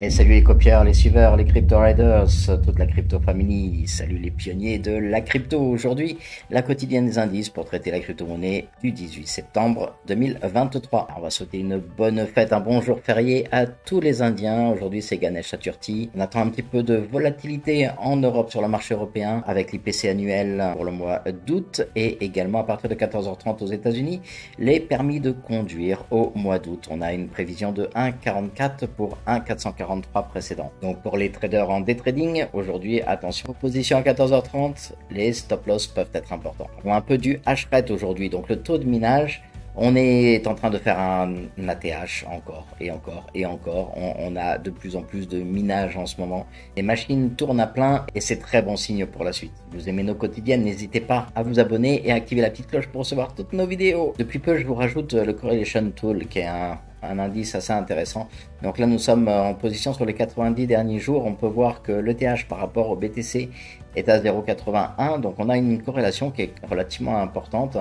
Et salut les copieurs, les suiveurs, les crypto riders, toute la crypto family, salut les pionniers de la crypto. Aujourd'hui, la quotidienne des indices pour traiter la crypto-monnaie du 18 septembre 2023. On va souhaiter une bonne fête, un bon jour férié à tous les Indiens. Aujourd'hui, c'est Ganesh Chaturthi. On attend un petit peu de volatilité en Europe sur le marché européen avec l'IPC annuel pour le mois d'août et également à partir de 14h30 aux États-Unis, les permis de conduire au mois d'août. On a une prévision de 1,44 pour 1,443 précédent. Donc pour les traders en day trading, aujourd'hui, attention aux positions à 14h30, les stop loss peuvent être importants. On a un peu du hash rate aujourd'hui, donc le taux de minage. On est en train de faire un ATH encore et encore et encore. On a de plus en plus de minage en ce moment. Les machines tournent à plein et c'est très bon signe pour la suite. Si vous aimez nos quotidiennes, n'hésitez pas à vous abonner et à activer la petite cloche pour recevoir toutes nos vidéos. Depuis peu, je vous rajoute le Correlation Tool qui est un indice assez intéressant. Donc là, nous sommes en position sur les 90 derniers jours. On peut voir que l'ETH par rapport au BTC est à 0,81. Donc on a une corrélation qui est relativement importante.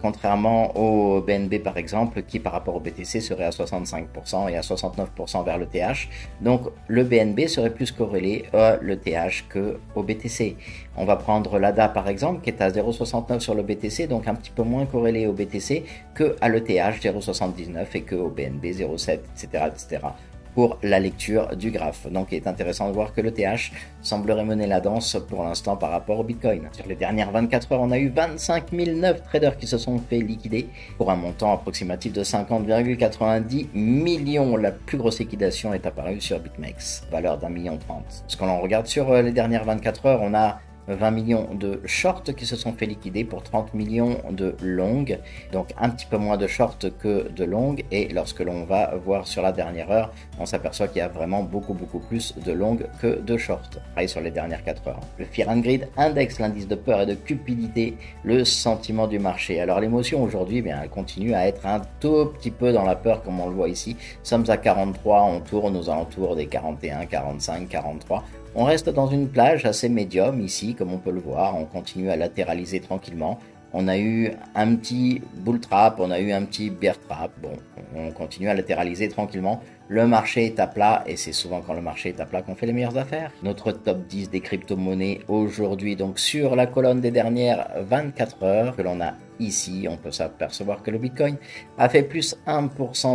Contrairement au BNB par exemple, qui par rapport au BTC serait à 65% et à 69% vers le TH. Donc le BNB serait plus corrélé à l'ETH que au BTC. On va prendre l'ADA par exemple, qui est à 0,69 sur le BTC, donc un petit peu moins corrélé au BTC que à l'ETH 0,79 et que au BNB 0,7, etc., etc. pour la lecture du graphe. Donc il est intéressant de voir que le TH semblerait mener la danse pour l'instant par rapport au Bitcoin. Sur les dernières 24 heures, on a eu 25 009 traders qui se sont fait liquider pour un montant approximatif de 50,90 millions. La plus grosse liquidation est apparue sur BitMEX, valeur d'1,30 million. Parce qu'on regarde sur les dernières 24 heures, on a 20 millions de shorts qui se sont fait liquider pour 30 millions de longues, donc un petit peu moins de shorts que de longues, et lorsque l'on va voir sur la dernière heure, on s'aperçoit qu'il y a vraiment beaucoup plus de longues que de shorts, pareil sur les dernières 4 heures. Le Fear and Greed Index, l'indice de peur et de cupidité, le sentiment du marché. Alors l'émotion aujourd'hui, bien, elle continue à être un tout petit peu dans la peur comme on le voit ici. Nous sommes à 43, on tourne aux alentours des 41, 45, 43. On reste dans une plage assez médium ici, comme on peut le voir. On continue à latéraliser tranquillement. On a eu un petit bull trap, on a eu un petit bear trap. Bon, on continue à latéraliser tranquillement. Le marché est à plat et c'est souvent quand le marché est à plat qu'on fait les meilleures affaires. Notre top 10 des crypto-monnaies aujourd'hui, donc sur la colonne des dernières 24 heures que l'on a ici, on peut s'apercevoir que le Bitcoin a fait plus 1%,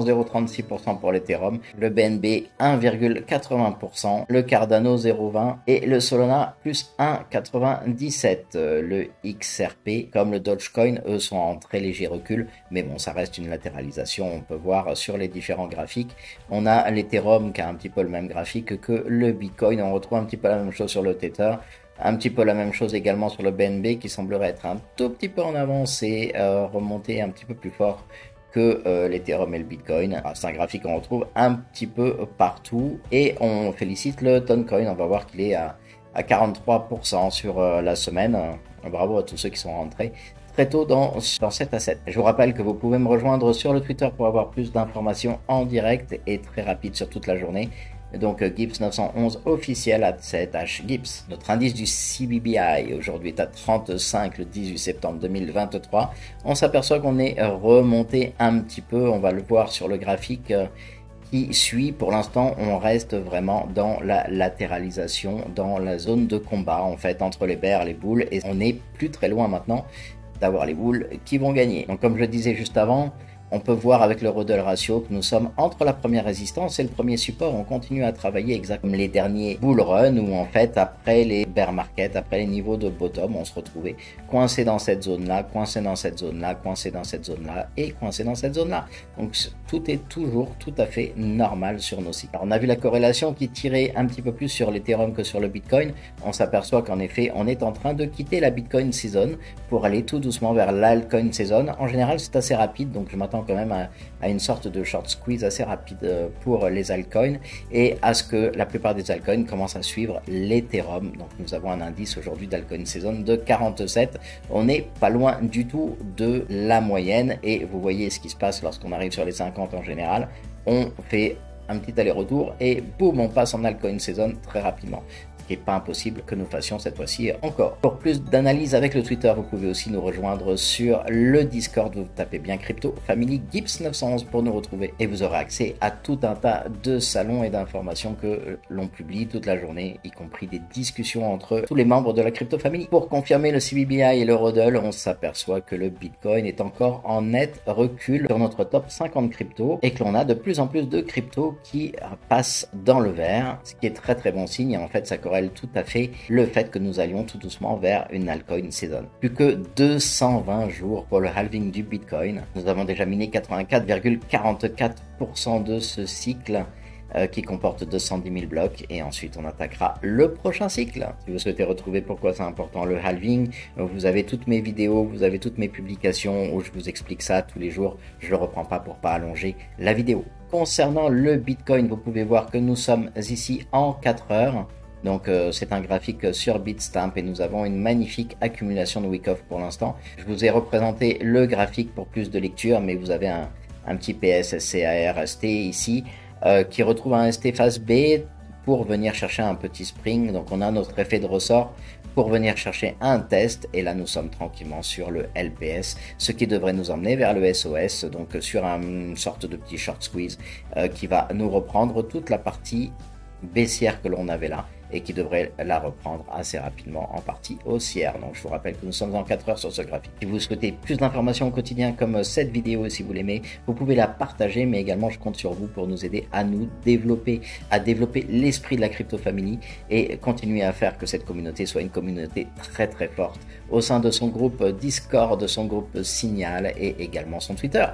0,36% pour l'Ethereum, le BNB 1,80%, le Cardano 0,20% et le Solana plus 1,97%. Le XRP comme le Dogecoin, eux, sont en très léger recul, mais bon, ça reste une latéralisation, on peut voir sur les différents graphiques. On a l'Ethereum qui a un petit peu le même graphique que le Bitcoin, on retrouve un petit peu la même chose sur le Tether. Un petit peu la même chose également sur le BNB qui semblerait être un tout petit peu en avance et remonter un petit peu plus fort que l'Ethereum et le Bitcoin. C'est un graphique qu'on retrouve un petit peu partout et on félicite le Toncoin. On va voir qu'il est à 43% sur la semaine. Bravo à tous ceux qui sont rentrés très tôt dans cet asset. Je vous rappelle que vous pouvez me rejoindre sur le Twitter pour avoir plus d'informations en direct et très rapide sur toute la journée. Donc Gibbs 911 officiel à 7H Gibbs. Notre indice du CBBI aujourd'hui est à 35 le 18 septembre 2023. On s'aperçoit qu'on est remonté un petit peu, on va le voir sur le graphique qui suit. Pour l'instant, on reste vraiment dans la latéralisation, dans la zone de combat en fait entre les bears et les bulls et on n'est plus très loin maintenant d'avoir les bulls qui vont gagner. Donc comme je le disais juste avant, on peut voir avec le Rodel Ratio que nous sommes entre la première résistance et le premier support. On continue à travailler exactement comme les derniers bull run où en fait après les bear market, après les niveaux de bottom, on se retrouvait coincé dans cette zone-là, coincé dans cette zone-là, coincé dans cette zone-là et coincé dans cette zone-là. Donc tout est toujours tout à fait normal sur nos sites. Alors, on a vu la corrélation qui tirait un petit peu plus sur l'Ethereum que sur le Bitcoin. On s'aperçoit qu'en effet, on est en train de quitter la Bitcoin season pour aller tout doucement vers l'altcoin season. En général, c'est assez rapide, donc je m'attends quand même à une sorte de short squeeze assez rapide pour les altcoins et à ce que la plupart des altcoins commencent à suivre l'Ethereum. Donc nous avons un indice aujourd'hui d'altcoin season de 47. On n'est pas loin du tout de la moyenne et vous voyez ce qui se passe lorsqu'on arrive sur les 50 en général. On fait un petit aller-retour et boum, on passe en altcoin season très rapidement. Ce qui n'est pas impossible que nous fassions cette fois-ci encore. Pour plus d'analyse avec le Twitter, vous pouvez aussi nous rejoindre sur le Discord. Vous tapez bien Crypto Family Gibbs 911 pour nous retrouver et vous aurez accès à tout un tas de salons et d'informations que l'on publie toute la journée, y compris des discussions entre tous les membres de la Crypto Family. Pour confirmer le CBBI et le HODL, on s'aperçoit que le Bitcoin est encore en net recul sur notre top 50 crypto et que l'on a de plus en plus de cryptos qui passent dans le vert, ce qui est très très bon signe et en fait ça corrèle tout à fait le fait que nous allions tout doucement vers une altcoin season. Plus que 220 jours pour le halving du Bitcoin. Nous avons déjà miné 84,44% de ce cycle qui comporte 210 000 blocs et ensuite on attaquera le prochain cycle. Si vous souhaitez retrouver pourquoi c'est important le halving, vous avez toutes mes vidéos, vous avez toutes mes publications où je vous explique ça tous les jours. Je le reprends pas pour pas allonger la vidéo. Concernant le Bitcoin, vous pouvez voir que nous sommes ici en 4 heures. Donc c'est un graphique sur Bitstamp et nous avons une magnifique accumulation de week-off pour l'instant. Je vous ai représenté le graphique pour plus de lecture, mais vous avez un petit PS, SCAR, ST ici qui retrouve un ST phase B pour venir chercher un petit spring. Donc on a notre effet de ressort pour venir chercher un test et là nous sommes tranquillement sur le LPS, ce qui devrait nous emmener vers le SOS, donc sur une sorte de petit short squeeze qui va nous reprendre toute la partie baissière que l'on avait là et qui devrait la reprendre assez rapidement en partie haussière. Donc je vous rappelle que nous sommes en 4 heures sur ce graphique. Si vous souhaitez plus d'informations au quotidien comme cette vidéo, si vous l'aimez, vous pouvez la partager, mais également je compte sur vous pour nous aider à nous développer, à développer l'esprit de la Crypto Family et continuer à faire que cette communauté soit une communauté très très forte au sein de son groupe Discord, de son groupe Signal et également son Twitter.